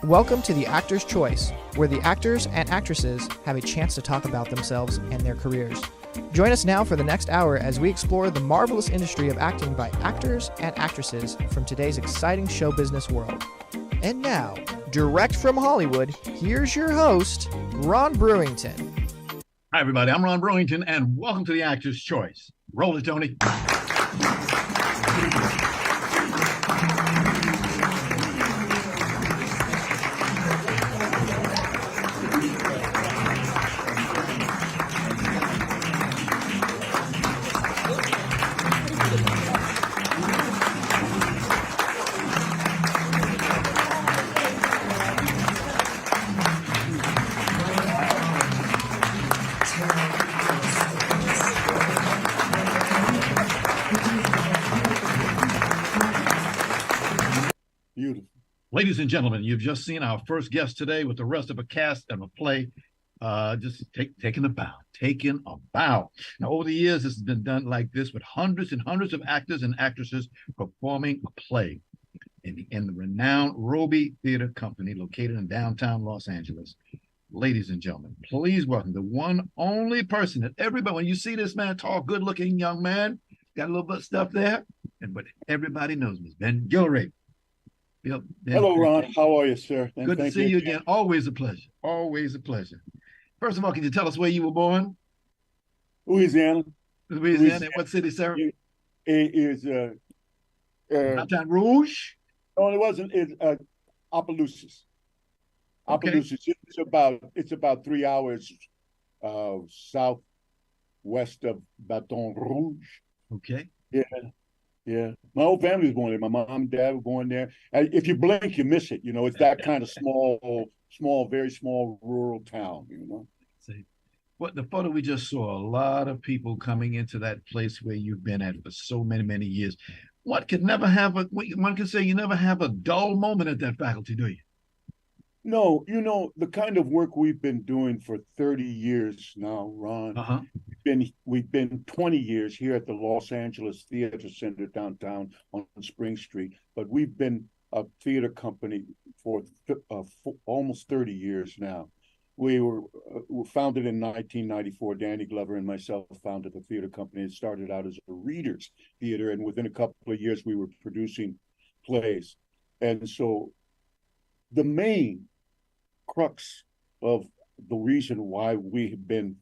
Welcome to The Actor's Choice, where the actors and actresses have a chance to talk about themselves and their careers. Join us now for the next hour as we explore the marvelous industry of acting by actors and actresses from today's exciting show business world. And now, direct from Hollywood, here's your host, Ron Brewington. Hi, everybody. I'm Ron Brewington, and welcome to The Actor's Choice. Roll it, Tony. Beautiful. Ladies and gentlemen, you've just seen our first guest today with the rest of a cast and a play. Taking a bow. Now, over the years, this has been done like this with hundreds and hundreds of actors and actresses performing a play in the renowned Roby Theater Company located in downtown Los Angeles. Ladies and gentlemen, please welcome the one only person that everybody, when you see this man, tall, good-looking young man, got a little bit of stuff there, but everybody knows him. It's Ben Guillory. Hello, Ron. How are you, sir? Good to see you again. Always a pleasure. Always a pleasure. First of all, can you tell us where you were born? Louisiana. Louisiana. What city, sir? It is Baton Rouge? No, it wasn't. It's Opelousas. Okay. Opelousas. It's about 3 hours southwest of Baton Rouge. Okay. Yeah. My whole family was born there. My mom and dad were born there. If you blink, you miss it. You know, it's that kind of small, very small rural town, you know. See, what the photo we just saw, a lot of people coming into that place where you've been at for so many, many years. One can say you never have a dull moment at that faculty, do you? No, you know, the kind of work we've been doing for 30 years now, Ron. Uh-huh. We've been 20 years here at the Los Angeles Theater Center downtown on Spring Street, but we've been a theater company for almost 30 years now. We were founded in 1994. Danny Glover and myself founded the theater company. It started out as a readers theater, and within a couple of years, we were producing plays. And so the main crux of the reason why we have been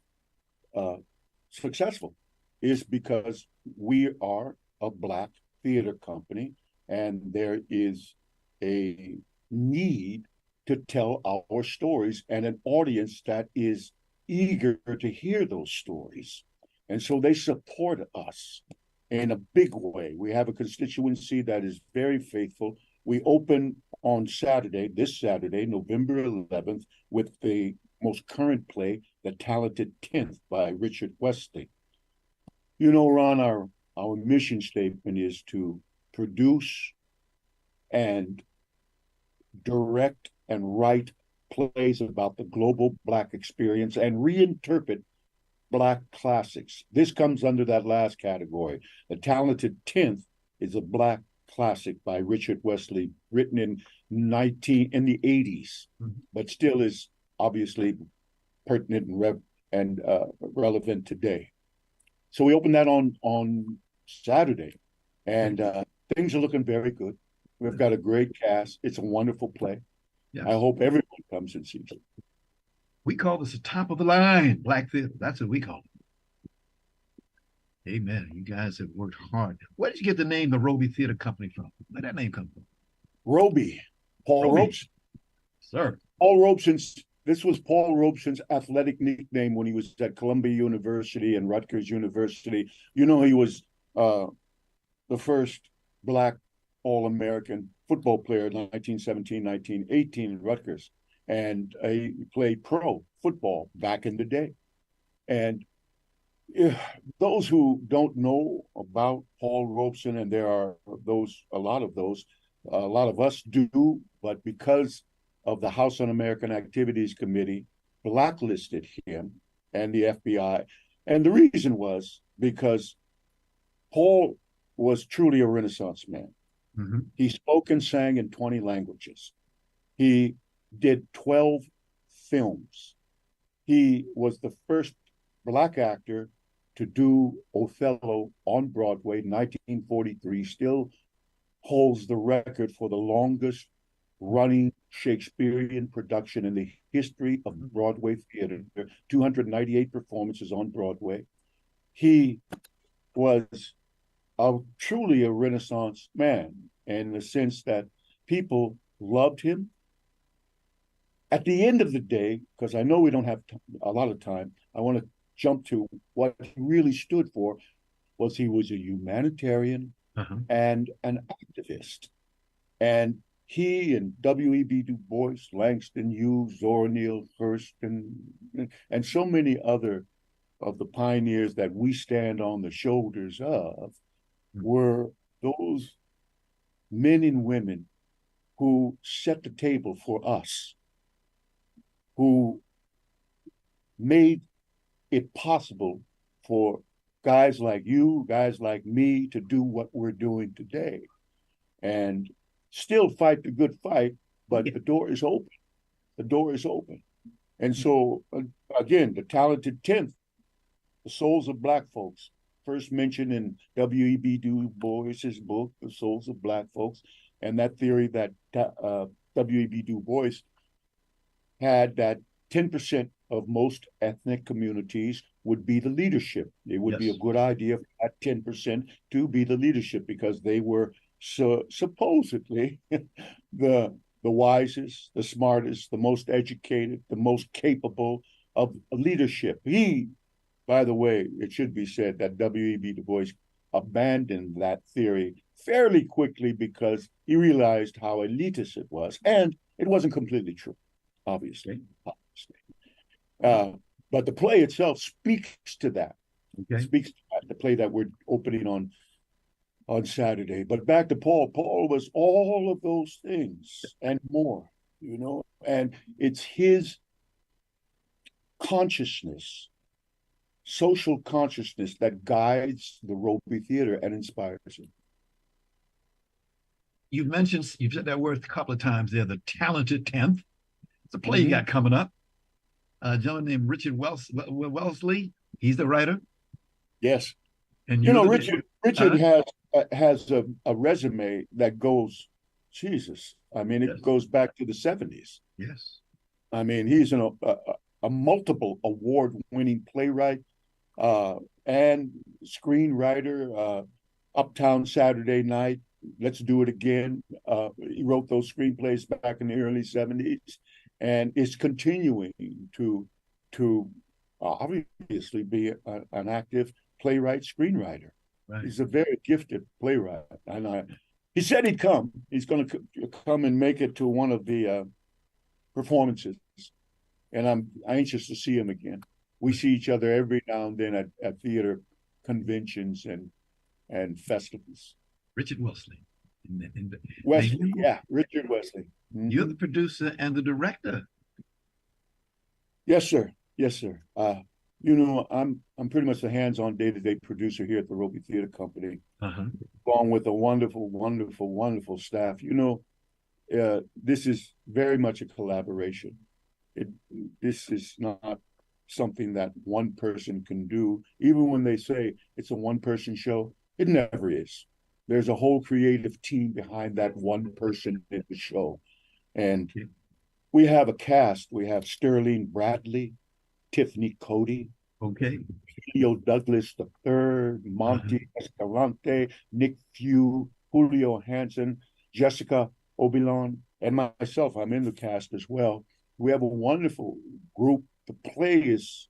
successful is because we are a Black theater company, and there is a need to tell our stories and an audience that is eager to hear those stories. And so they support us in a big way. We have a constituency that is very faithful. We open on this Saturday, November 11th, with the most current play, The Talented 10th by Richard Wesley. You know, Ron, our mission statement is to produce and direct and write plays about the global Black experience and reinterpret Black classics. This comes under that last category. The Talented 10th is a Black classic by Richard Wesley, written in the 80s, but still is obviously pertinent and relevant today. So we opened that on Saturday, and things are looking very good. We've got a great cast. It's a wonderful play. Yes. I hope everyone comes and sees it. We call this the top of the line Black theater. That's what we call it. Amen. You guys have worked hard. Where did you get the name the Roby Theater Company from? Where'd that name come from? Roby. Paul Robeson. Sir. Paul Robeson's. This was Paul Robeson's athletic nickname when he was at Columbia University and Rutgers University. You know, he was the first Black All-American football player in 1917, 1918 at Rutgers. And he played pro football back in the day. And those who don't know about Paul Robeson, and there are a lot of us do, but because of the House Un-American Activities Committee blacklisted him and the FBI. And the reason was because Paul was truly a Renaissance man. Mm-hmm. He spoke and sang in 20 languages. He did 12 films. He was the first Black actor to do Othello on Broadway, 1943, still holds the record for the longest running Shakespearean production in the history of Broadway theater, 298 performances on Broadway. He was truly a Renaissance man in the sense that people loved him. At the end of the day, because I know we don't have a lot of time, I want to jump to what he really stood for. Was he was a humanitarian and an activist. And he and W.E.B. Du Bois, Langston Hughes, Zora Neale Hurston, and so many other of the pioneers that we stand on the shoulders of were those men and women who set the table for us, who made it possible for guys like you, guys like me to do what we're doing today and still fight the good fight, but the door is open. The door is open. And so, again, the talented 10th, the souls of Black folks, first mentioned in W.E.B. Du Bois's book, The Souls of Black Folks, and that theory that W.E.B. Du Bois had that 10% of most ethnic communities would be the leadership. It would be a good idea for that 10% to be the leadership because they were supposedly the wisest, the smartest, the most educated, the most capable of leadership. He, by the way, it should be said that W.E.B. Du Bois abandoned that theory fairly quickly because he realized how elitist it was. And it wasn't completely true, obviously. But the play itself speaks to that. Speaks to that, the play that we're opening on Saturday. But back to Paul. Paul was all of those things and more, you know, and it's his consciousness, social consciousness that guides the Roby Theater and inspires it. You've said that word a couple of times there, the talented 10th. It's a play you got coming up. A gentleman named Richard Wellesley. He's the writer. Yes. And you know, Richard has a resume that goes, Jesus. I mean, it goes back to the 70s. Yes. I mean, he's a multiple award-winning playwright and screenwriter. Uptown Saturday Night, Let's Do It Again. He wrote those screenplays back in the early 70s and is continuing to obviously be an active playwright, screenwriter. Right. He's a very gifted playwright. And he said he'd come. He's going to come and make it to one of the performances. And I'm anxious to see him again. We see each other every now and then at theater conventions and festivals. Richard Wesley. Wesley, Richard Wesley. Mm-hmm. You're the producer and the director. Yes, sir. Yes, sir. You know, I'm pretty much the hands-on day-to-day producer here at the Roby Theater Company, along with a wonderful, wonderful, wonderful staff. You know, this is very much a collaboration. This is not something that one person can do. Even when they say it's a one-person show, it never is. There's a whole creative team behind that one person in the show. And we have a cast. We have Sterling Bradley, Tiffany Cody, Leo Douglas III, Monty Escalante, Nick Few, Julio Hansen, Jessica Obilon, and myself. I'm in the cast as well. We have a wonderful group. The play is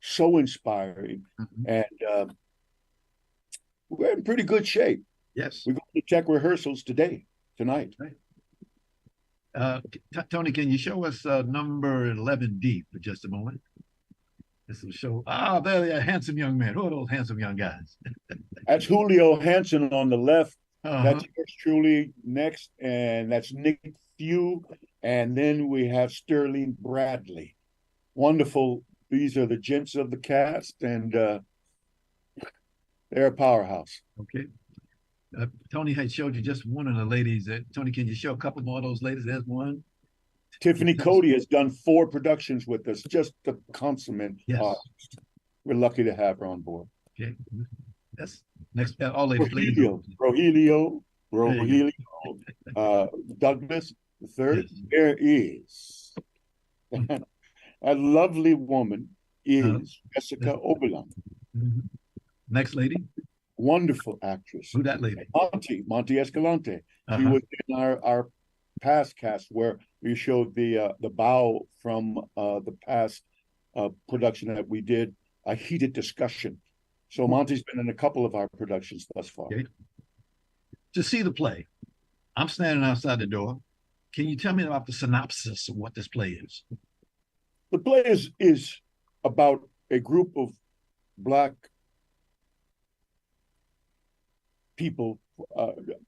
so inspiring, and we're in pretty good shape. Yes. We're going to tech rehearsals tonight. Right. Tony, can you show us number 11D for just a moment? This will show. There they are, handsome young men. Who are those handsome young guys? That's Julio Hansen on the left. That's truly next, and that's Nick Few. And then we have Sterling Bradley. Wonderful. These are the gents of the cast, and they're a powerhouse. Okay. Tony had showed you just one of the ladies. Tony, can you show a couple more of those ladies? There's one, Tiffany Cody has done 4 productions with us, just a consummate artist. We're lucky to have her on board. Okay. That's next. All ladies. Rogelio, Douglas the third. Yes. There is a lovely woman is Jessica Oberlin. Mm-hmm. Next lady. Wonderful actress. Who that lady? Monty Escalante. She was in our past cast where we showed the bow from the past production that we did, A Heated Discussion. So Monty's been in a couple of our productions thus far. Okay. To see the play, I'm standing outside the door. Can you tell me about the synopsis of what this play is? The play is about a group of Black people,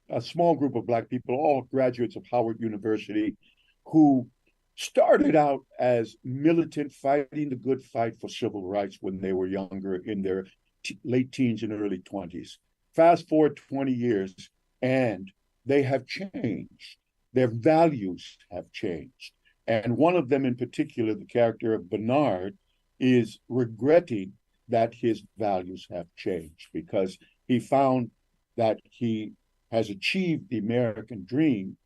a small group of Black people, all graduates of Howard University, who started out as militant, fighting the good fight for civil rights when they were younger, in their late teens and early 20s. Fast forward 20 years, and they have changed. Their values have changed. And one of them in particular, the character of Bernard, is regretting that his values have changed because he found that he has achieved the American dream.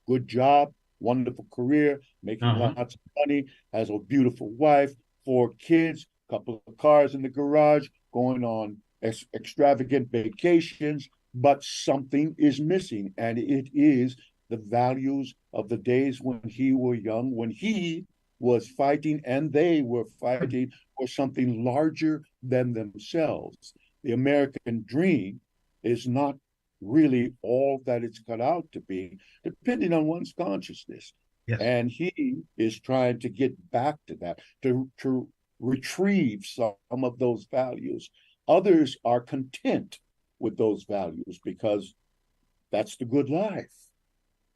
Good job, wonderful career, making lots of money, has a beautiful wife, 4 kids, couple of cars in the garage, going on extravagant vacations, but something is missing, and it is the values of the days when he were young, when he was fighting and they were fighting for something larger than themselves. The American dream is not really all that it's cut out to be, depending on one's consciousness. Yes. And he is trying to get back to that, to retrieve some of those values. Others are content with those values because that's the good life.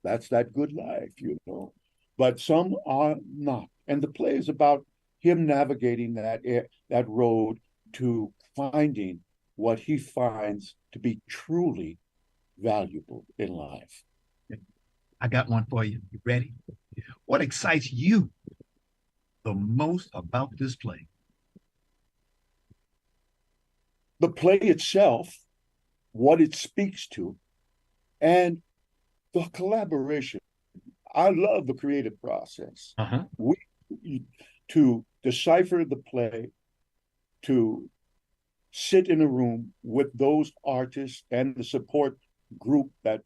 That's that good life, you know. But some are not. And the play is about him navigating that road to finding what he finds to be truly valuable in life. I got one for you. You ready? What excites you the most about this play? The play itself, what it speaks to, and the collaboration. I love the creative process. To decipher the play, to sit in a room with those artists and the support group that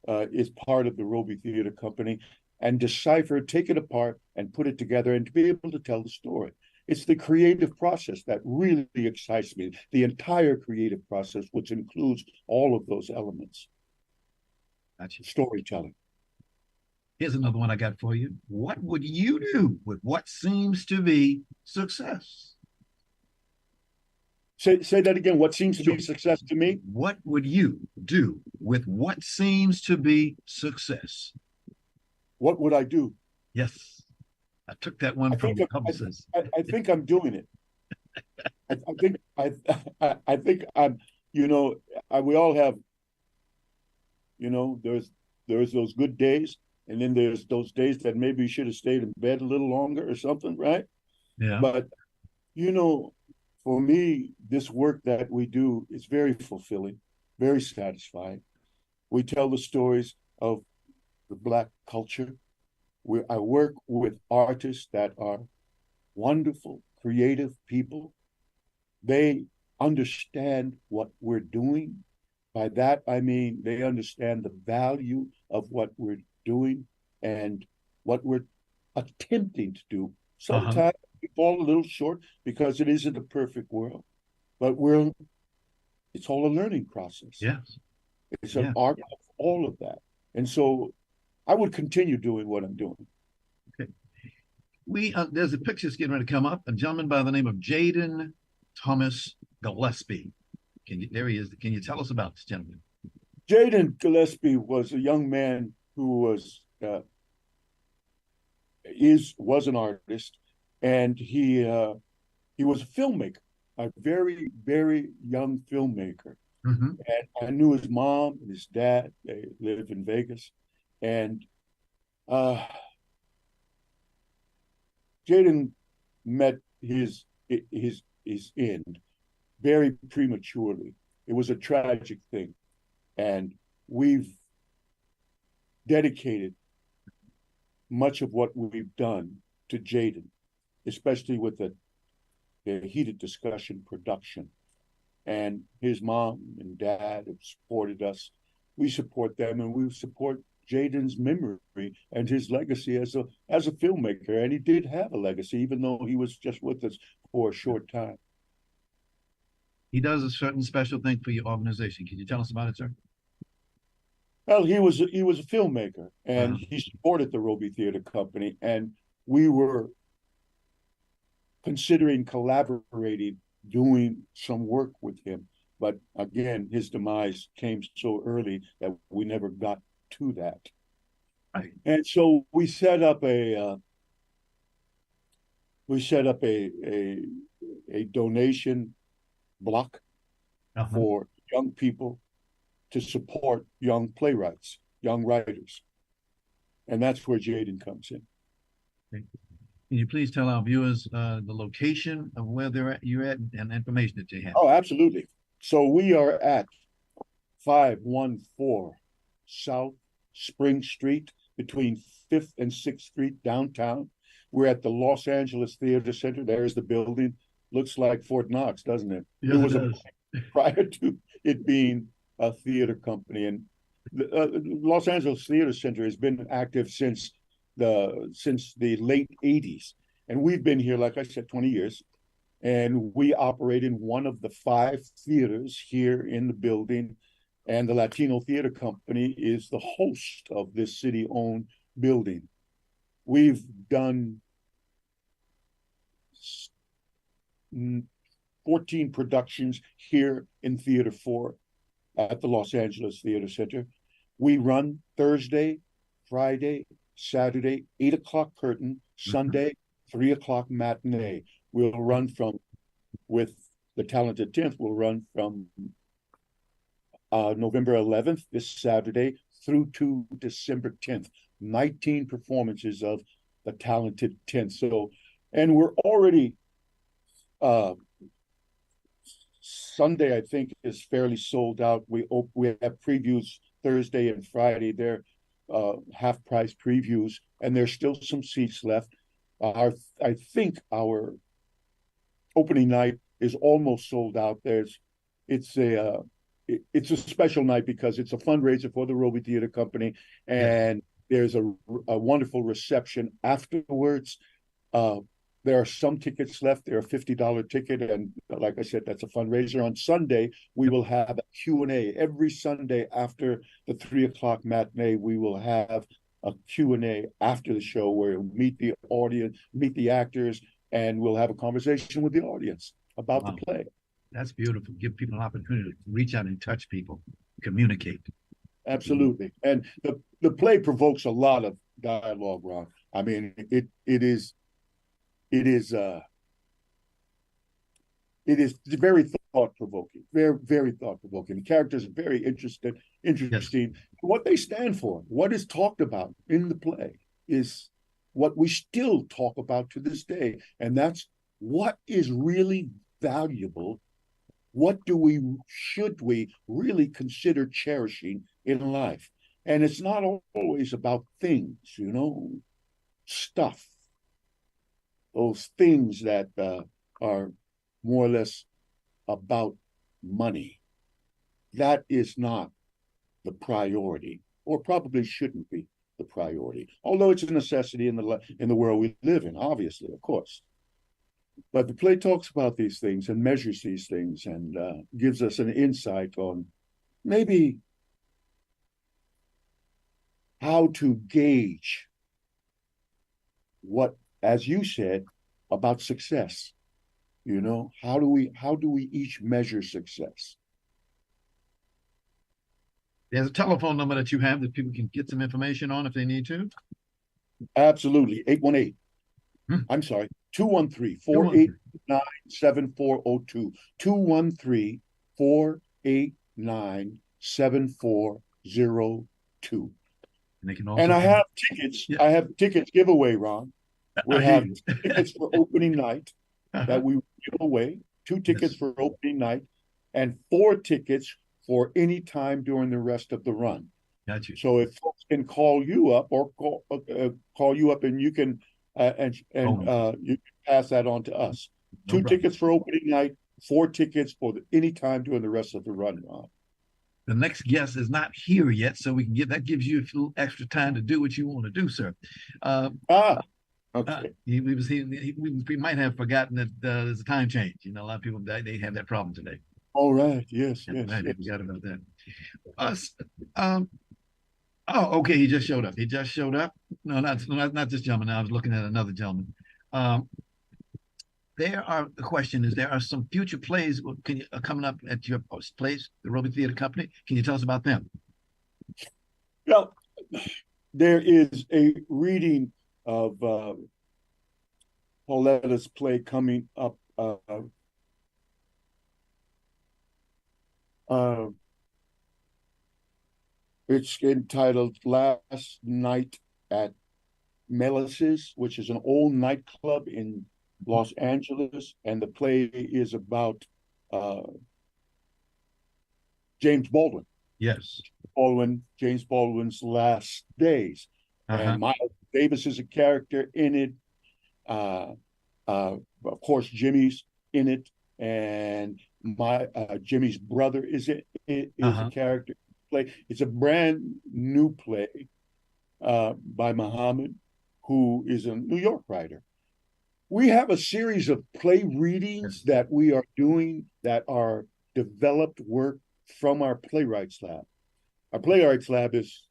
is part of the Roby Theater Company, and decipher, take it apart, and put it together, and to be able to tell the story. It's the creative process that really excites me, the entire creative process, which includes all of those elements. Gotcha. Storytelling. Here's another one I got for you. What would you do with what seems to be success? Say that again. What seems to be success to me? What would you do with what seems to be success? What would I do? Yes. I took that one from the publicist. I think I'm doing it. I think I'm, we all have, there's those good days, and then there's those days that maybe you should have stayed in bed a little longer or something, right? Yeah. But, for me, this work that we do is very fulfilling, very satisfying. We tell the stories of the Black culture. I work with artists that are wonderful, creative people. They understand what we're doing. By that, I mean they understand the value of what we're doing and what we're attempting to do. Sometimes we fall a little short because it isn't a perfect world, but it's all a learning process. Yes. It's an art of all of that. And so I would continue doing what I'm doing. Okay. There's a picture that's getting ready to come up. A gentleman by the name of Jaden Thomas Gillespie. There he is. Can you tell us about this gentleman? Jaden Gillespie was a young man who was an artist, and he was a filmmaker, a very, very young filmmaker. And I knew his mom and his dad. They lived in Vegas, and Jaden met his end very prematurely. It was a tragic thing, and we've dedicated much of what we've done to Jaden, especially with the heated discussion production. And his mom and dad have supported us. We support them, and we support Jaden's memory and his legacy as a filmmaker. And he did have a legacy, even though he was just with us for a short time. He does a certain special thing for your organization. Can you tell us about it, sir? Well, he was a filmmaker, and he supported the Roby Theater Company, and we were considering collaborating, doing some work with him. But again, his demise came so early that we never got to that. Right. And so we set up a donation block for young people to support young playwrights, young writers. And that's where Jaden comes in. Okay. Can you please tell our viewers the location of where you're at and information that you have? Oh, absolutely. So we are at 514 South Spring Street between 5th and 6th Street downtown. We're at the Los Angeles Theater Center. There's the building. Looks like Fort Knox, doesn't it? Yes, it was it does. Prior to it being a theater company. And the Los Angeles Theater Center has been active since the late 80s. And we've been here, like I said, 20 years. And we operate in one of the 5 theaters here in the building. And the Latino Theater Company is the host of this city-owned building. We've done 14 productions here in Theater 4 at the Los Angeles Theater Center. We run Thursday, Friday, Saturday, 8 o'clock curtain, Sunday, 3 o'clock matinee. We'll run with the Talented 10th, we'll run from November 11th, this Saturday, through to December 10th. 19 performances of the Talented 10th. So, and we're already, Sunday, I think, is fairly sold out. We have previews Thursday and Friday. They're half-price previews, and there's still some seats left. I think our opening night is almost sold out. It's a special night because it's a fundraiser for the Roby Theater Company, and there's a wonderful reception afterwards. There are some tickets left. They're a $50 ticket, and like I said, that's a fundraiser. On Sunday, we will have a Q&A. Every Sunday after the 3 o'clock matinee, we will have a Q&A after the show where we'll meet the audience, meet the actors, and we'll have a conversation with the audience about the play. That's beautiful. Give people an opportunity to reach out and touch people, communicate. Absolutely. And the play provokes a lot of dialogue, Ron. I mean, it is very thought-provoking, very, very thought-provoking. The characters are very interesting. Yes. What they stand for, what is talked about in the play is what we still talk about to this day. And that's what is really valuable. What should we really consider cherishing in life? And it's not always about things, stuff. Those things that are more or less about money. That is not the priority, or probably shouldn't be the priority, although it's a necessity in the world we live in, obviously, of course. But the play talks about these things and measures these things and gives us an insight on maybe how to gauge what, as you said, about success. How do we each measure success? There's a telephone number that you have that people can get some information on if they need to. Absolutely. 818. I'm sorry. 213-489-7402. 213-489-7402. And I have tickets. Yeah. I have tickets giveaway, Ron. We I hear have you. tickets for opening night Uh-huh. that we give away, two tickets Yes, for opening night, and four tickets for any time during the rest of the run. got you. So if folks can call you up or call you up, and you can Oh, you can pass that on to us. no Two problem. tickets for opening night, four tickets for any time during the rest of the run. The next guest is not here yet, so we can get that gives you a little extra time to do what you want to do, sir. Uh, Ah, okay. we might have forgotten that there's a time change. You know, a lot of people they have that problem today. All right. Yes, Yeah, yes, right, they yes. forgot about that. Us, um, oh, okay, he just showed up. He just showed up. No, not this gentleman. I was looking at another gentleman. Um, there are the question is there are some future plays can you, coming up at your place, the Roby Theater Company. Can you tell us about them? Well, there is a reading of Pauletta's play coming up. Uh, it's entitled "Last Night at Melis's," which is an old nightclub in Los Angeles, and the play is about uh, James Baldwin. Yes. James Baldwin's last days, Uh-huh. and Miles Davis is a character in it. Uh, of course, Jimmy's in it, and my Jimmy's brother is a Uh-huh. character play. It's a brand new play by Muhammad, who is a New York writer. We have a series of play readings Yes. that we are doing that are developed work from our playwrights lab. Our playwrights lab is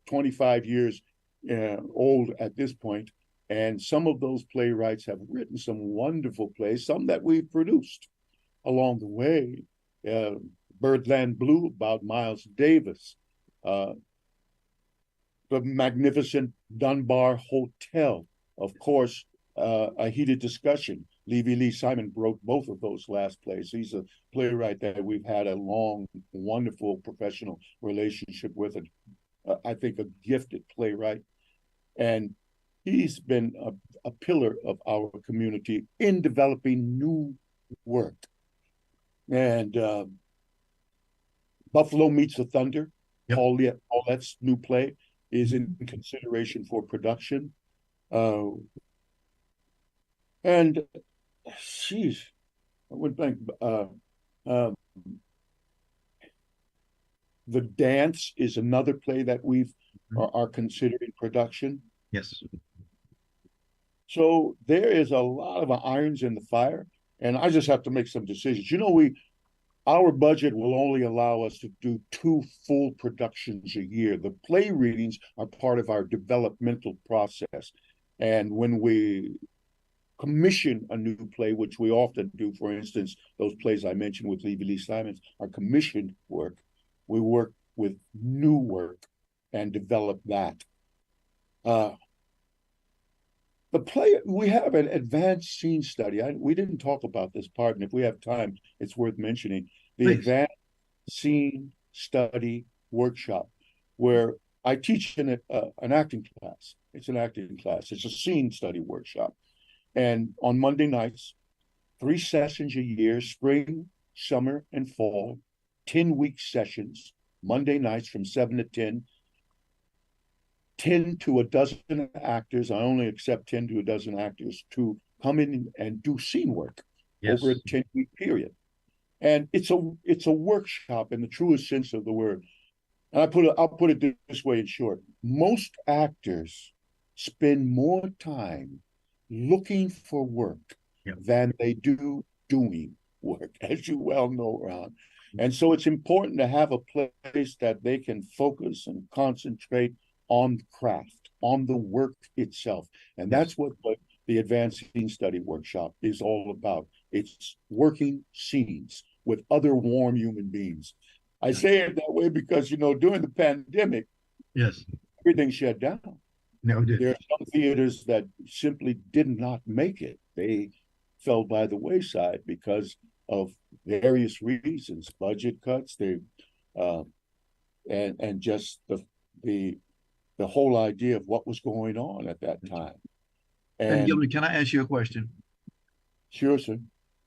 25 years old at this point, and some of those playwrights have written some wonderful plays, some that we've produced along the way. Uh, Birdland Blue about Miles Davis, uh, the magnificent Dunbar Hotel, of course, A Heated Discussion. Levy Lee Simon wrote both of those last plays. He's a playwright that we've had a long, wonderful professional relationship with, and I think a gifted playwright. And he's been a pillar of our community in developing new work. And Buffalo Meets the Thunder, Yep. Paulette's new play, is in consideration for production. Uh, and sheesh, I would think uh, The Dance is another play that are considering production. Yes. So there is a lot of irons in the fire, and I just have to make some decisions. Our budget will only allow us to do two full productions a year. The play readings are part of our developmental process. And when we commission a new play, which we often do, for instance, those plays I mentioned with Levy Lee Simons are commissioned work. We work with new work and develop that. Uh, the play, we have an advanced scene study. We didn't talk about this part, and if we have time, it's worth mentioning. The Please. advanced scene study workshop, where I teach in an acting class. It's an acting class. It's a scene study workshop. And on Monday nights, 3 sessions a year, spring, summer, and fall, 10-week sessions, Monday nights from 7 to 10 to a dozen actors. I only accept 10 to a dozen actors to come in and do scene work over a Yes. 10-week period. And it's a workshop in the truest sense of the word. And I'll put it this way in short. Most actors spend more time looking for work Yep. than they do doing work, as you well know, Ron. And so it's important to have a place that they can focus and concentrate on craft, on the work itself. And Yes. that's what the Advanced Scene Study Workshop is all about. It's working scenes with other warm human beings. I say it that way because, during the pandemic, Yes. everything shut down. No, it did. There are some theaters that simply did not make it. They fell by the wayside because of various reasons, budget cuts, uh, and just the whole idea of what was going on at that time. And And Guillory, can I ask you a question? sure, sir,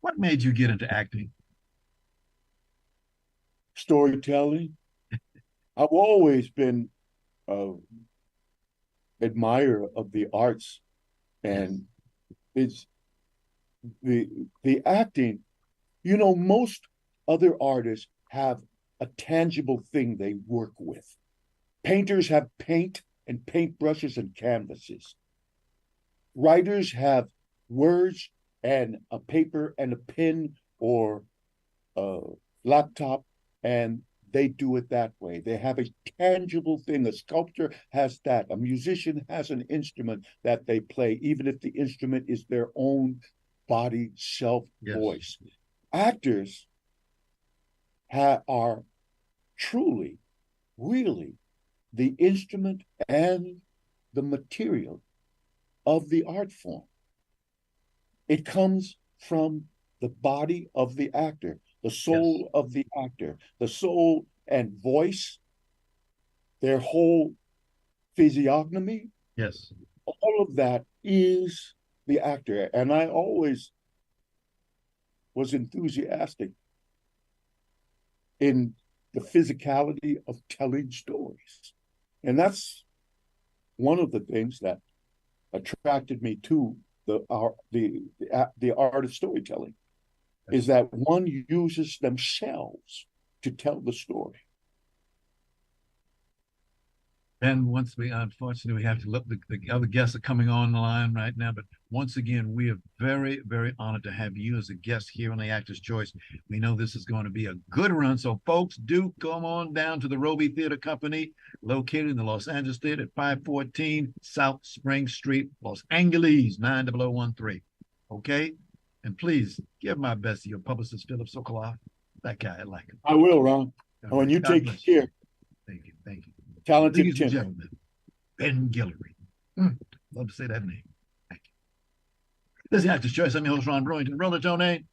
What made you get into acting? storytelling. I've always been an admirer of the arts, Yes, and it's the acting. You know, most other artists have a tangible thing they work with. Painters have paint and paintbrushes and canvases. Writers have words and a paper and a pen or a laptop, and they do it that way. They have a tangible thing. A sculptor has that. A musician has an instrument that they play, even if the instrument is their own body, self, yes, voice. Actors are truly, really the instrument and the material of the art form. It comes from the body of the actor, the yes, soul of the actor, the soul and voice, their whole physiognomy. yes. All of that is the actor. And I always was enthusiastic in the physicality of telling stories. And that's one of the things that attracted me to the art of storytelling, is that one uses themselves to tell the story. And once we, unfortunately, we have to look, the other guests are coming on the line right now. But once again, we are very, very honored to have you as a guest here on the Actor's Choice. We know this is going to be a good run. So, folks, do come on down to the Roby Theater Company, located in the Los Angeles Theater at 514 South Spring Street, Los Angeles, 90013. Okay? And please give my best to your publicist, Philip Sokoloff. That guy, I like him. I will, Ron. And when you God take bless care, Thank you. Thank you. talented Ladies and Tim. gentlemen, Ben Guillory. Love to say that name. Thank you. This is the Actor's Choice. I'm your host, Ron Brewington. Roller Tony.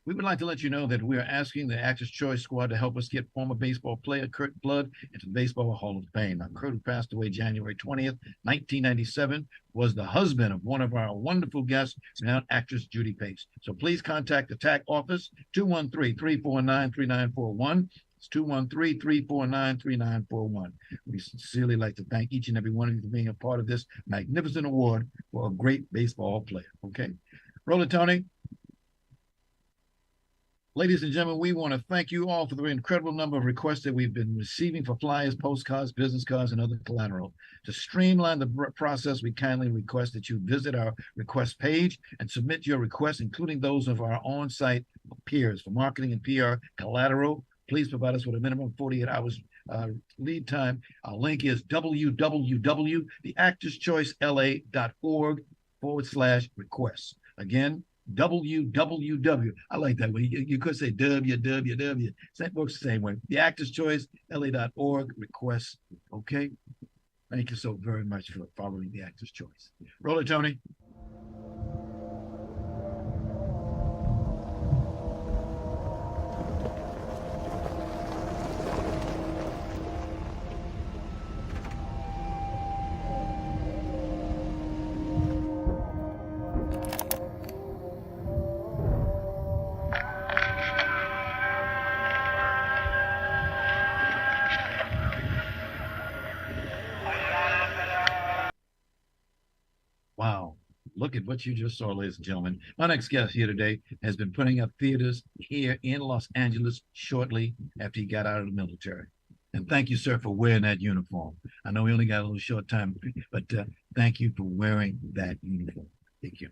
We would like to let you know that we are asking the Actors Choice Squad to help us get former baseball player Kurt Blood into the Baseball Hall of Fame. Now, Kurt, who passed away January 20th, 1997, was the husband of one of our wonderful guests, renowned actress Judy Pace. So please contact the TAC office, 213-349-3941. It's 213-349-3941. We sincerely like to thank each and every one of you for being a part of this magnificent award for a great baseball player. Okay. Roller Tony. Ladies and gentlemen, we want to thank you all for the incredible number of requests that we've been receiving for flyers, postcards, business cards, and other collateral. To streamline the process, we kindly request that you visit our request page and submit your requests, including those of our on-site peers for marketing and PR collateral. Please provide us with a minimum of 48 hours lead time. Our link is www.theactorschoicela.org/requests. Again, www. I like that way. You could say www. That works the same way. The Actors Choice, LA.org requests. Okay. Thank you so very much for following the Actors Choice. Roller Tony. Wow. Look at what you just saw, ladies and gentlemen. My next guest here today has been putting up theaters here in Los Angeles shortly after he got out of the military. And thank you, sir, for wearing that uniform. I know we only got a little short time, but thank you for wearing that uniform. Thank you.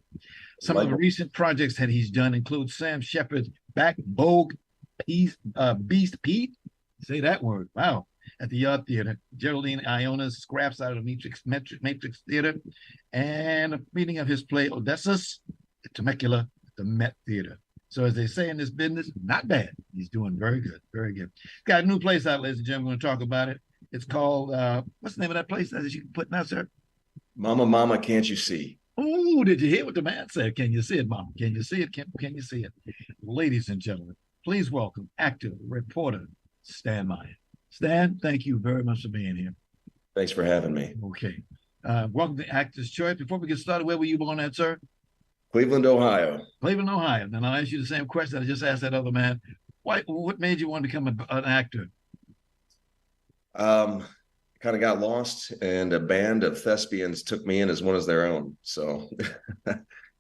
Some of the recent projects that he's done include Sam Shepard's Back Bogue Beast Pete. Say that word. Wow. At the Yard Theater, Geraldine Iona's Scraps out of the Matrix Theater, and a reading of his play Odysseus, the Temecula, the Met Theater. So as they say in this business, not bad. He's doing very good, very good. Got a new place out, ladies and gentlemen. We're going to talk about it. It's called, what's the name of that place that you can put now, sir? Mama, Mama, Can't You See? Oh, did you hear what the man said? Can you see it, Mama? Can you see it? Can you see it? Ladies and gentlemen, please welcome actor, reporter, Stan Meyer. Stan, thank you very much for being here. Thanks for having me. Okay. Welcome to Actors Choice. Before we get started, where were you born at, sir? Cleveland, Ohio. Cleveland, Ohio. Then I'll ask you the same question I just asked that other man. What made you want to become an actor? Um, Kind of got lost, and a band of thespians took me in as one of their own. So,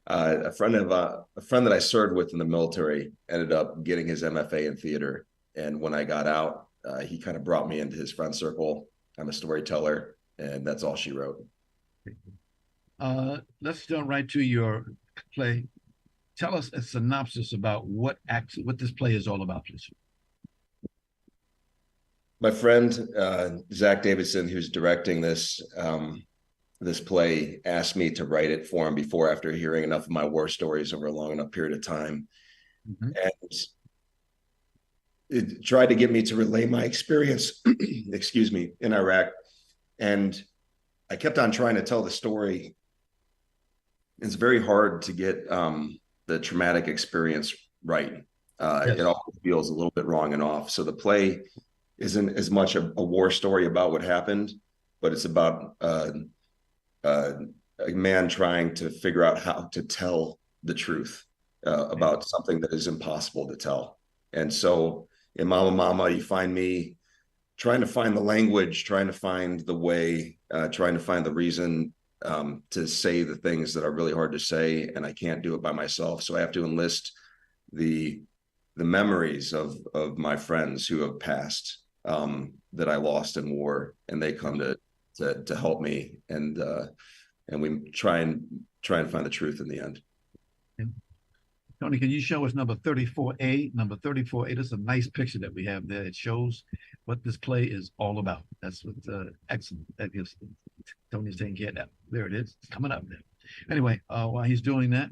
a friend that I served with in the military ended up getting his MFA in theater, and when I got out, he kind of brought me into his friend circle. I'm a storyteller, and that's all she wrote. Let's jump right to your play. Tell us a synopsis about what this play is all about, please. My friend Zach Davidson, who's directing this play, asked me to write it for him after hearing enough of my war stories over a long enough period of time, and it tried to get me to relay my experience, excuse me, in Iraq. And I kept on trying to tell the story. It's very hard to get the traumatic experience right. Yes. It all feels a little bit wrong and off. So the play isn't as much a war story about what happened, but it's about a man trying to figure out how to tell the truth about something that is impossible to tell. And so in Mama Mama, you find me trying to find the language, trying to find the way, trying to find the reason to say the things that are really hard to say, and I can't do it by myself. So I have to enlist the memories of my friends who have passed, that I lost in war, and they come to help me, and we try and find the truth in the end. Tony, can you show us number 34A? Number 34A, this is a nice picture that we have there. It shows what this play is all about. That's what excellent. That gives Tony's taking care of that. There it is. It's coming up there. Anyway, while he's doing that,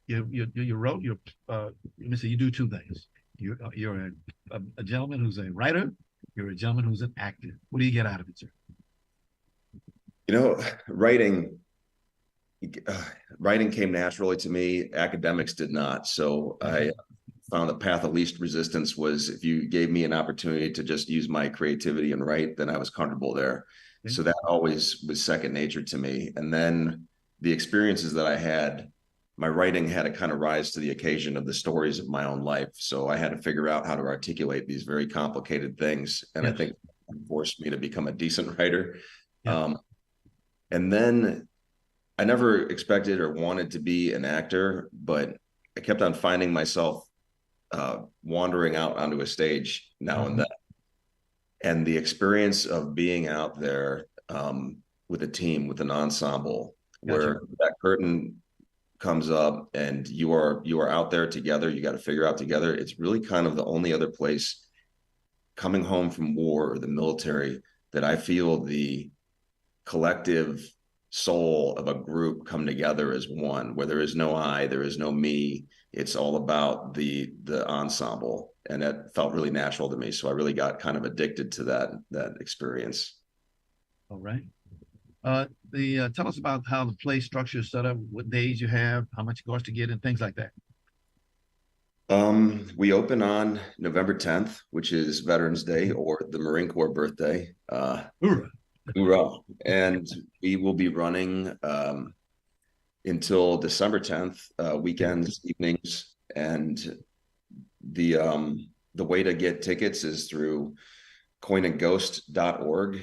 you wrote your. Let me say, you do two things. You're a gentleman who's a writer. You're a gentleman who's an actor. What do you get out of it, sir? Writing came naturally to me. Academics did not. So I found the path of least resistance was if you gave me an opportunity to just use my creativity and write, then I was comfortable there. So that always was second nature to me. And then the experiences that I had, my writing had to kind of rise to the occasion of the stories of my own life. So I had to figure out how to articulate these very complicated things. And I think it forced me to become a decent writer. And then I never expected or wanted to be an actor, but I kept on finding myself wandering out onto a stage now and then. And the experience of being out there with a team, with an ensemble, where that curtain comes up and you are out there together, you got to figure out together. It's really kind of the only other place coming home from war or the military that I feel the collective soul of a group come together as one, where there is no I, there is no me. It's all about the ensemble, and that felt really natural to me. So I really got kind of addicted to that experience. All right. Tell us about how the play structure is set up, what days you have, how much it costs to get, and things like that. We open on November 10th, which is Veterans Day, or the Marine Corps birthday. Hoorah. Hoorah. And we will be running until December 10th, weekends, evenings. And the way to get tickets is through coinandghost.org.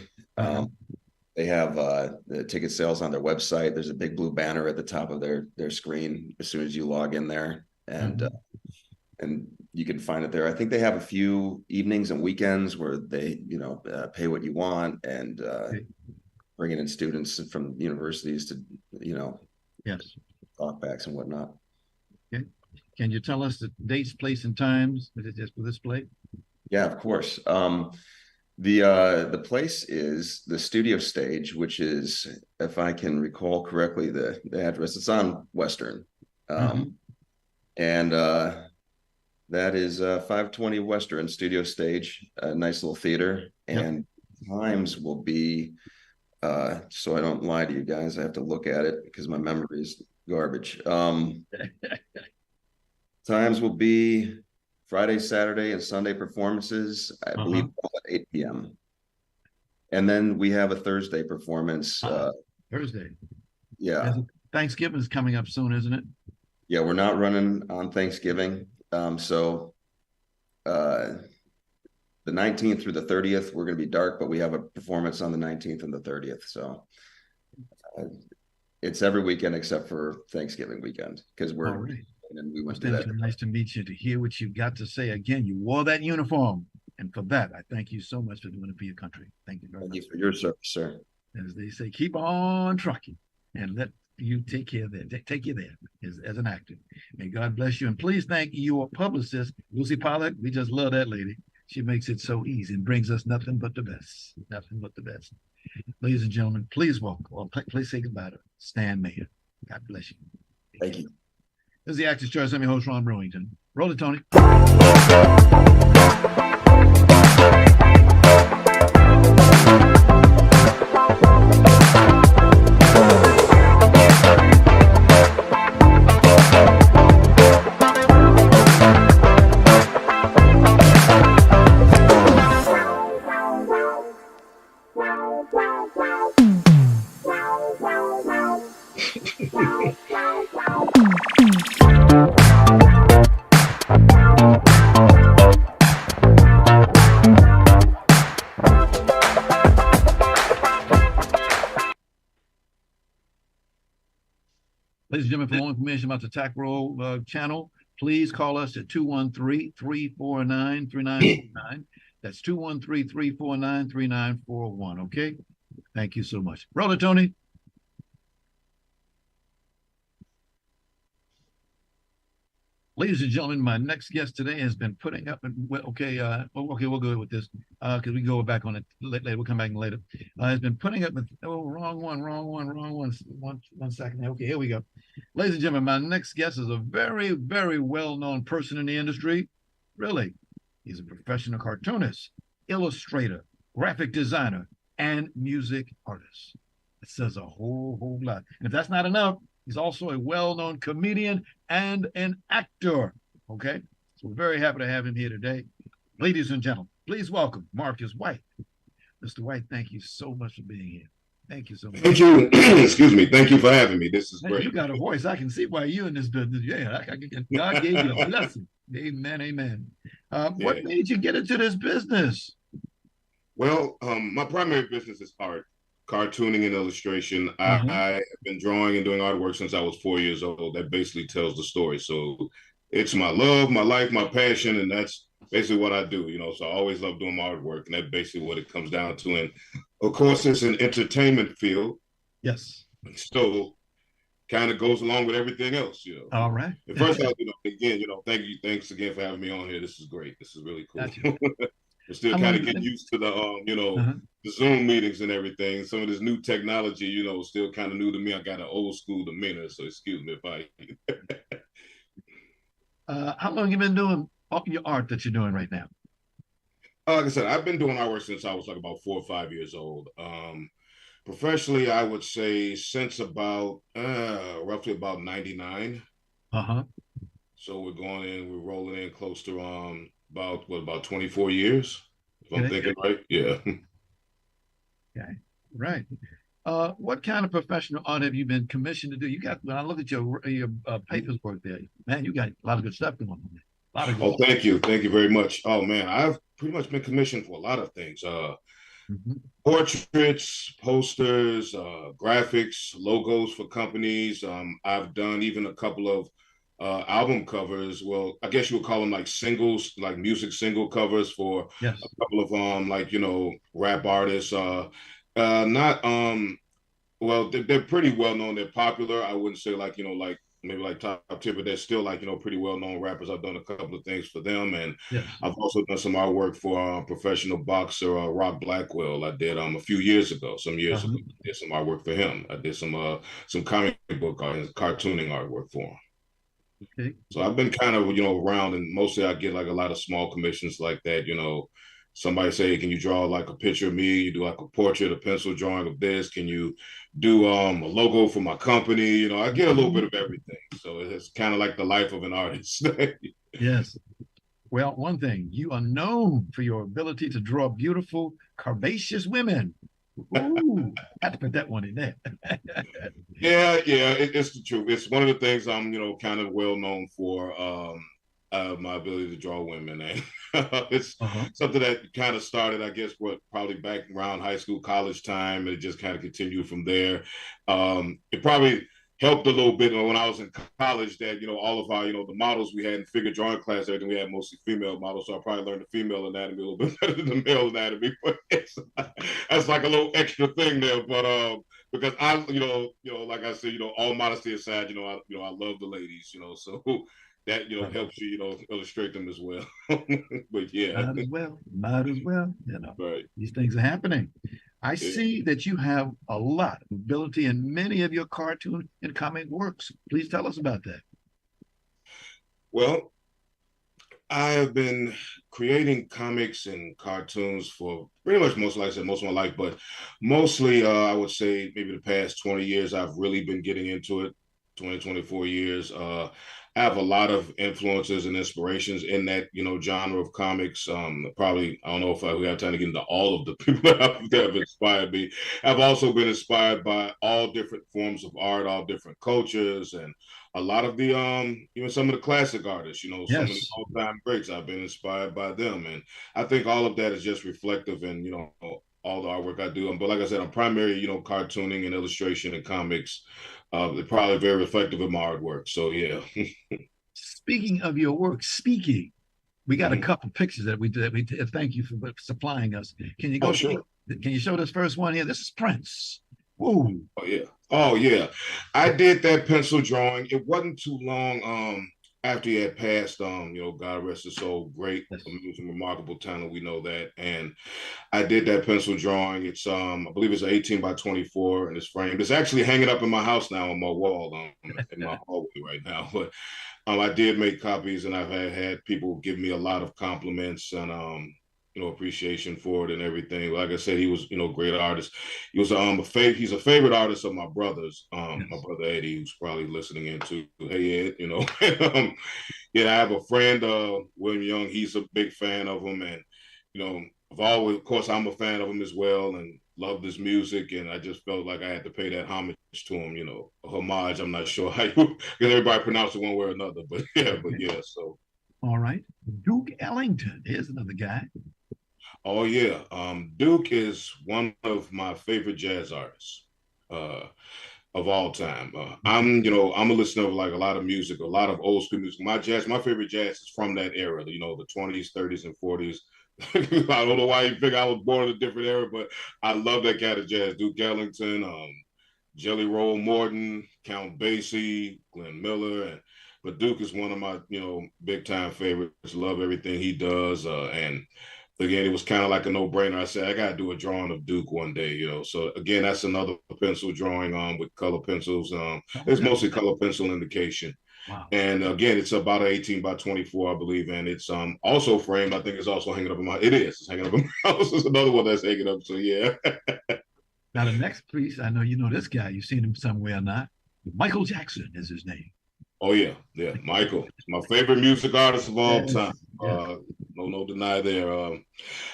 They have the ticket sales on their website. There's a big blue banner at the top of their screen as soon as you log in there. And you can find it there. I think they have a few evenings and weekends where they, pay what you want, and bringing in students from universities to, talkbacks and whatnot. Okay. Can you tell us the dates, place, and times for this play? Yeah, of course. The place is the Studio Stage, which is, if I can recall correctly, the address. It's on Western, and that is 520 Western Studio Stage, a nice little theater. And times will be, so I don't lie to you guys, I have to look at it because my memory is garbage. Times will be Friday, Saturday, and Sunday performances, I believe, at 8 p.m. And then we have a Thursday performance. Thursday. Yeah. Thanksgiving is coming up soon, isn't it? Yeah, we're not running on Thanksgiving. So the 19th through the 30th, we're going to be dark, but we have a performance on the 19th and the 30th. So it's every weekend except for Thanksgiving weekend because we're right. And we went to that. Nice to meet you, to hear what you've got to say. Again, you wore that uniform. And for that, I thank you so much for doing it for your country. Thank you very much. Thank you for your service, sir. As they say, keep on trucking and let you take you there as an actor. May God bless you. And please thank your publicist, Lucy Pollack. We just love that lady. She makes it so easy and brings us nothing but the best. Nothing but the best. Ladies and gentlemen, please welcome, or please say goodbye to Stan Mayer. God bless you. Thank you. This is the Actor's Choice. I'm your host, Ron Brewington. Roll it, Tony. Ladies and gentlemen, for more information about the TAC Roll channel, please call us at 213-349-3949. That's 213-349-3941, okay? Thank you so much. Roll it, Tony. Ladies and gentlemen, my next guest today has been putting up, we'll go with this because we can go back on it later. We'll come back later. Has been putting up with, wrong one. One second. Okay, here we go. Ladies and gentlemen, my next guest is a very, very well-known person in the industry. Really, he's a professional cartoonist, illustrator, graphic designer, and music artist. It says a whole lot. And if that's not enough, he's also a well-known comedian and an actor. Okay, so we're very happy to have him here today. Ladies and gentlemen, please welcome Marcus White. Mr. White, thank you so much for being here. Thank you so much. Thank you. Excuse me. Thank you for having me. This is great. You got a voice. I can see why you're in this business. Yeah, God gave you a blessing. Amen, amen. What made you get into this business? Well, my primary business is art, cartooning and illustration. I have been drawing and doing artwork since I was 4 years old. That basically tells the story. So it's my love, my life, my passion, and that's basically what I do, so I always love doing my artwork, and that's basically what it comes down to. And of course, it's an entertainment field. Yes. So kind of goes along with everything else, All right. And first off, again, thanks again for having me on here. This is great. This is really cool. We're still kind of getting used to the, the Zoom meetings and everything. Some of this new technology, still kind of new to me. I got an old school demeanor, so excuse me if I. How long have you been doing your art that you're doing right now? Like I said, I've been doing artwork since I was like about 4 or 5 years old. Professionally, I would say since about roughly about 99. So we're rolling in close to about 24 years, if I'm thinking right. Yeah. Okay. Right. What kind of professional art have you been commissioned to do? When I look at your papers work there, man, you got a lot of good stuff going on there. Thank you very much. Oh man, I've pretty much been commissioned for a lot of things. Portraits, posters, graphics, logos for companies. I've done even a couple of album covers. Well, I guess you would call them like singles, like music single covers for a couple of rap artists. Well, they're pretty well known. They're popular. I wouldn't say maybe like top tier, but they're still pretty well known rappers. I've done a couple of things for them, and I've also done some artwork for professional boxer Rob Blackwell. I did a few years ago, I did some artwork for him. I did some comic book cartooning artwork for him. Okay. So I've been kind of around, and mostly I get like a lot of small commissions like that. Somebody say, hey, can you draw like a picture of me? You do like a portrait, a pencil drawing of this. Can you do a logo for my company? I get a little bit of everything. So it's kind of like the life of an artist. Yes. Well, one thing, you are known for your ability to draw beautiful, curvaceous women. Ooh, had to put that one in there. It's the truth. It's one of the things I'm, kind of well known for. My ability to draw women, and it's something that kind of started, I guess, probably back around high school, college time, and it just kind of continued from there. It probably helped a little bit when I was in college that all of our the models we had in figure drawing class, everything we had mostly female models, so I probably learned the female anatomy a little bit better than the male anatomy. But that's like a little extra thing there, but. Because I, like I said, all modesty aside, I love the ladies, so that helps you, illustrate them as well. But yeah, might as well, right. These things are happening. I see that you have a lot of ability in many of your cartoon and comic works. Please tell us about that. Well, I have been creating comics and cartoons for pretty much most, like I said, most of my life, but mostly, I would say maybe the past 20 years, I've really been getting into it. 20, 24 years. I have a lot of influences and inspirations in that, genre of comics. Probably, I don't know if we have time to get into all of the people that have inspired me. I've also been inspired by all different forms of art, all different cultures, and a lot of the, even some of the classic artists, some of the all-time greats. I've been inspired by them. And I think all of that is just reflective in, all the artwork I do. But like I said, I'm primarily, cartooning and illustration and comics. They're probably very reflective of my artwork. So yeah. Speaking of your work, we got a couple pictures that we did. Thank you for supplying us. Can you go? Sure. Can you show this first one here? This is Prince. Whoa. Oh yeah. I did that pencil drawing. It wasn't too long. After he had passed, God rest his soul, great, amazing, remarkable talent. We know that. And I did that pencil drawing. It's I believe it's 18 by 24 and it's framed. It's actually hanging up in my house now on my wall, in my hallway right now. But I did make copies and I've had people give me a lot of compliments and appreciation for it and everything. Like I said, he was, a great artist. He was he's a favorite artist of my brother's, my brother Eddie, who's probably listening in too. Hey Ed, I have a friend, William Young, he's a big fan of him. And, of course, I'm a fan of him as well and loved his music. And I just felt like I had to pay that homage to him, a homage. I'm not sure how because everybody pronounces it one way or another, but yeah, so. All right. Duke Ellington is another guy. Oh yeah, Duke is one of my favorite jazz artists of all time. I'm a listener of like a lot of music, a lot of old school music. My favorite jazz is from that era. The 20s, 30s, and 40s. I don't know why you think I was born in a different era, but I love that kind of jazz. Duke Ellington, Jelly Roll Morton, Count Basie, Glenn Miller, but Duke is one of my big time favorites. Love everything he does, and again, it was kind of like a no-brainer. I said, I got to do a drawing of Duke one day, So again, that's another pencil drawing with color pencils. It's mostly color pencil indication. Wow. And again, it's about 18 by 24, I believe. And it's also framed. I think it's also hanging up in my house. It is. It's hanging up in my house. There's another one that's hanging up. So yeah. Now the next piece, I know you know this guy. You've seen him somewhere or not. Michael Jackson is his name. Oh yeah. Michael, my favorite music artist of all time. No deny there.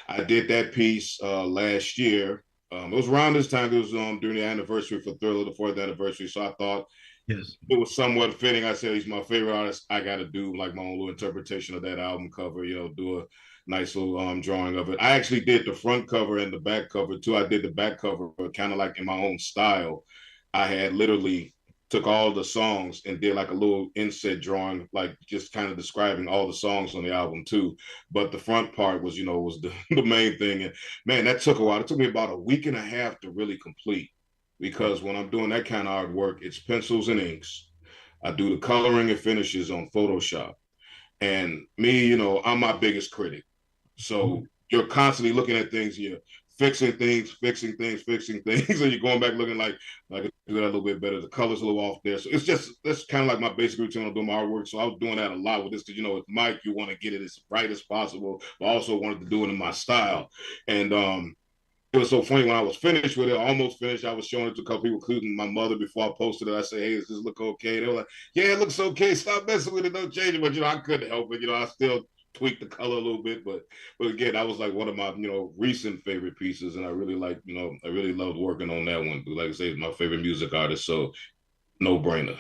I did that piece last year. It was around this time. It was during the anniversary for Thriller, the 4th anniversary. So I thought it was somewhat fitting. I said he's my favorite artist. I got to do like my own little interpretation of that album cover. Do a nice little drawing of it. I actually did the front cover and the back cover too. I did the back cover kind of like in my own style. I had literally took all the songs and did like a little inset drawing, like just kind of describing all the songs on the album too. But the front part was, was the main thing. And man, that took a while. It took me about a week and a half to really complete because when I'm doing that kind of artwork, it's pencils and inks. I do the coloring and finishes on Photoshop. And me, I'm my biggest critic. So you're constantly looking at things, you're fixing things, and you're going back looking like I could do that a little bit better. The color's a little off there. So that's kind of like my basic routine on doing my artwork. So I was doing that a lot with this because, with Mike, you want to get it as bright as possible, but I also wanted to do it in my style. And it was so funny when I was finished with it, almost finished, I was showing it to a couple people, including my mother, before I posted it. I said, hey, does this look okay? They were like, yeah, it looks okay. Stop messing with it. Don't change it. But, I couldn't help it. I still tweak the color a little bit, but again, that was like one of my recent favorite pieces, and I really I really loved working on that one. Like I say, it's my favorite music artist, so no brainer.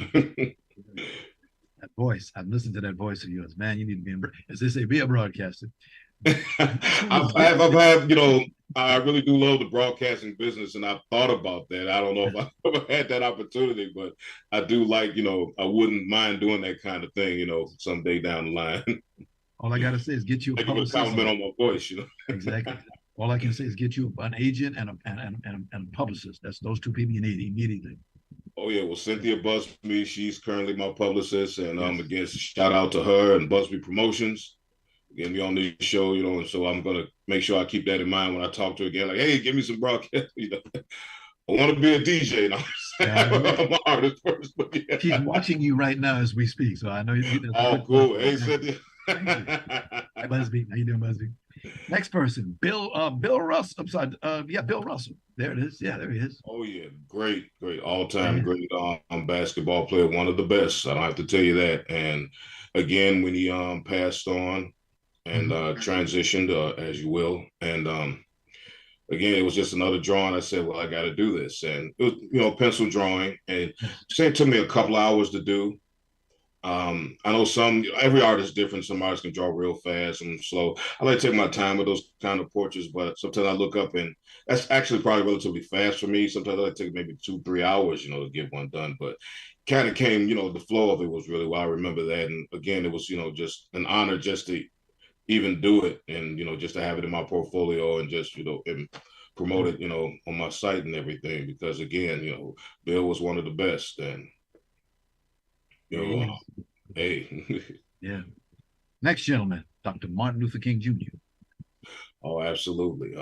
That voice, I've listened to that voice of yours, man. You need to be as they say, be a broadcaster. I've had, I really do love the broadcasting business, and I've thought about that. I don't know if I've ever had that opportunity, but I do like, I wouldn't mind doing that kind of thing, someday down the line. All I gotta say is get you a publicist. A compliment on my voice, Exactly. All I can say is get you an agent and a publicist. That's those two people you need immediately. Oh yeah, well, Cynthia Busby, she's currently my publicist, and again, shout out to her and Busby Promotions. Getting me on the show, and so I'm gonna make sure I keep that in mind when I talk to her again. Like, hey, give me some broadcast. I want to be a DJ. I'm an artist first, but yeah. She's watching you right now as we speak, so I know you. Oh, cool. Hey, Cynthia. Hi, Busby. How you doing, Busby? Next person, Bill Russell. Bill Russell. There it is. Yeah, there he is. Oh yeah, great, all-time great basketball player, one of the best. I don't have to tell you that. And again, when he passed on and transitioned, as you will, and again, it was just another drawing. I said, well, I got to do this, and it was pencil drawing, and it took me a couple hours to do. I know every artist is different. Some artists can draw real fast and slow. I like to take my time with those kind of portraits, but sometimes I look up and that's actually probably relatively fast for me. Sometimes I like to take maybe 2-3 hours, to get one done, but kind of came, the flow of it was really well. I remember that. And again, it was, just an honor just to even do it and, just to have it in my portfolio and just, and promote it, on my site and everything, because again, Bill was one of the best. And hey. Yeah. Next gentleman, Dr. Martin Luther King Jr. Oh, absolutely.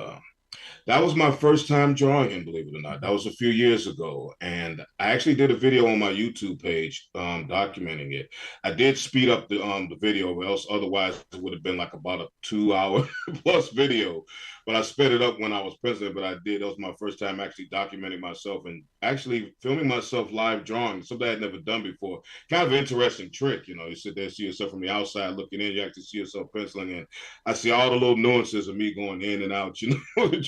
That was my first time drawing him, believe it or not. That was a few years ago. And I actually did a video on my YouTube page documenting it. I did speed up the video, or else otherwise it would have been like about a 2-hour plus video. But I sped it up when I was president, but I did. That was my first time actually documenting myself and actually filming myself live drawing, something I had never done before. Kind of an interesting trick, you sit there, see yourself from the outside looking in, you actually see yourself penciling, and I see all the little nuances of me going in and out,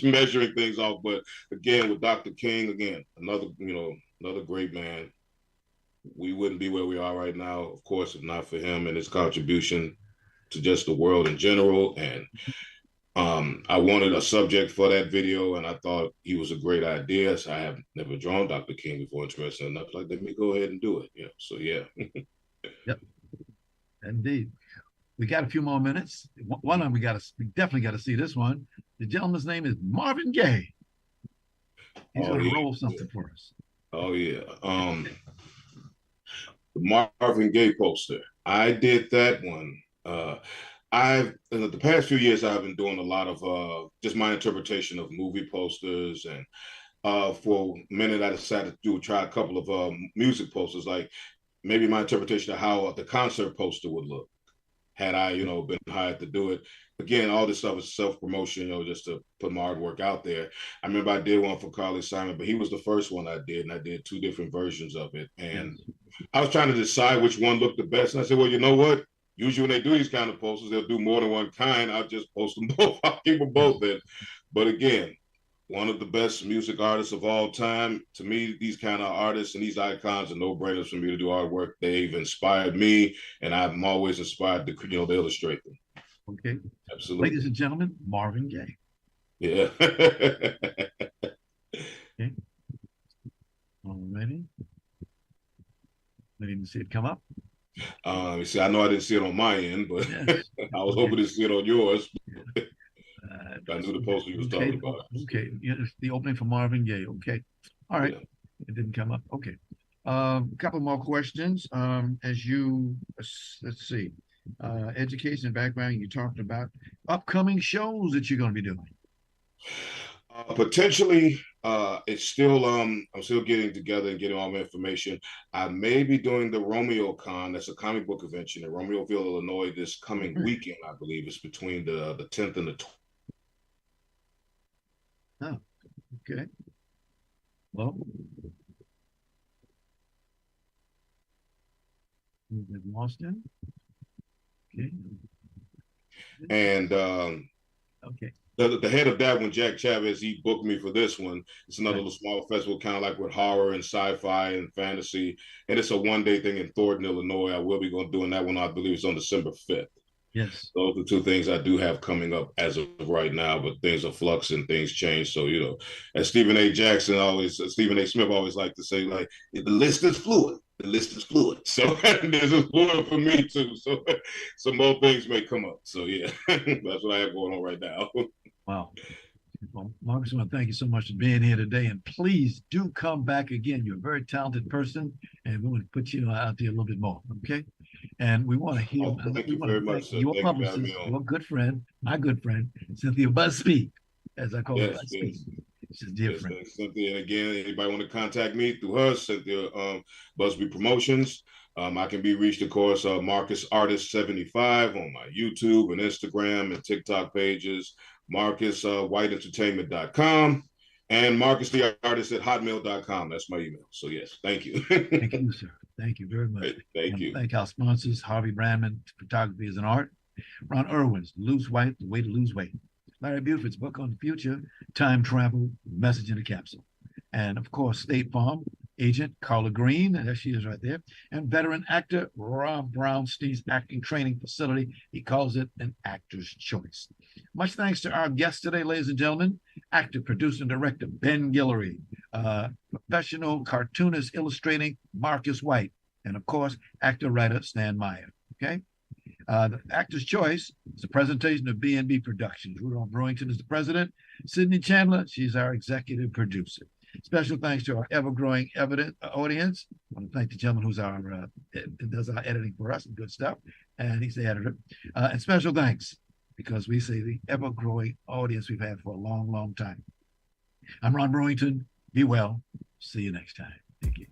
measuring things off. But again, with Dr. King, again, another great man. We wouldn't be where we are right now, of course, if not for him and his contribution to just the world in general. And I wanted a subject for that video, and I thought he was a great idea. So I have never drawn Dr. King before, interesting enough. Like, let me go ahead and do it. Yeah. So yeah. Yep. Indeed. We got a few more minutes. One of them we definitely got to see this one. The gentleman's name is Marvin Gaye. He's going to roll something for us. Oh yeah. The Marvin Gaye poster. I did that one. In the past few years, I've been doing a lot of just my interpretation of movie posters, and for a minute, I decided to try a couple of music posters, like maybe my interpretation of how the concert poster would look had I, been hired to do it. Again, all this stuff is self-promotion, just to put my artwork out there. I remember I did one for Carly Simon, but he was the first one I did, and I did 2 different versions of it. And I was trying to decide which one looked the best. And I said, well, you know what? Usually when they do these kind of posters, they'll do more than one kind. I'll just post them both. I'll keep them both in. But again, one of the best music artists of all time. To me, these kind of artists and these icons are no-brainers for me to do artwork. They've inspired me, and I'm always inspired to, to illustrate them. Okay. Absolutely. Ladies and gentlemen, Marvin Gaye. Yeah. Okay. All righty. Waiting to see it come up. You see, I know I didn't see it on my end, but yes. I was hoping to see it on yours. Yeah. I knew the poster you was talking about. Okay, yeah, the opening for Marvin Gaye. Okay, all right. Yeah. It didn't come up. Okay, a couple more questions. As you let's see, education and background. You talked about upcoming shows that you're going to be doing. Potentially, it's still I'm still getting together and getting all my information. I may be doing the Romeo Con. That's a comic book convention in Romeoville, Illinois, this coming weekend. I believe it's between the 10th and the 12th. Oh, okay. Well, we've lost him. Okay. And Okay. the head of that one, Jack Chavez, he booked me for this one. It's another little smaller festival, kind of like with horror and sci-fi and fantasy. And it's a one-day thing in Thornton, Illinois. I will be doing that one. I believe it's on December 5th. Yes. Those are two things I do have coming up as of right now, but things are flux and things change. So, as Stephen A. Smith always liked to say, like, the list is fluid. The list is fluid. So this is fluid for me too. So some more things may come up. So yeah, that's what I have going on right now. Wow. Well, Marcus, I want to thank you so much for being here today. And please do come back again. You're a very talented person, and we want to put you out there a little bit more. Okay. And we want to hear. Thank you very much, sir. Your publicist, your good friend, my good friend, Cynthia Buzzspeak, as I call her. Buzzspeak. She's different. Yes, Cynthia, and again, anybody want to contact me through her, Cynthia Busby Promotions. I can be reached, of course, Marcus Artist 75 on my YouTube and Instagram and TikTok pages, MarcusWhiteEntertainment.com, and Marcus the Artist at hotmail.com. That's my email. So yes, thank you. Thank you, sir. Thank you very much. Thank you. Thank our sponsors, Harvey Brandman, Photography is an Art, Ron Irwin's Lose Weight, The Way to Lose Weight, Larry Buford's book on the future, Time Travel, Message in a Capsule. And of course, State Farm agent Carla Green, and there she is right there, and veteran actor Rob Brownstein's acting training facility. He calls it an actor's choice. Much thanks to our guest today, ladies and gentlemen, actor, producer, and director Ben Guillory, professional cartoonist illustrating Marcus White, and of course, actor, writer Stan Meyer. Okay. The Actor's Choice is a presentation of B&B Productions. Rudolph Brewington is the president. Sydney Chandler, she's our executive producer. Special thanks to our ever-growing audience. I want to thank the gentleman who's does our editing for us and good stuff, and he's the editor. And special thanks, because we say the ever-growing audience we've had for a long, long time. I'm Ron Brewington. Be well. See you next time. Thank you.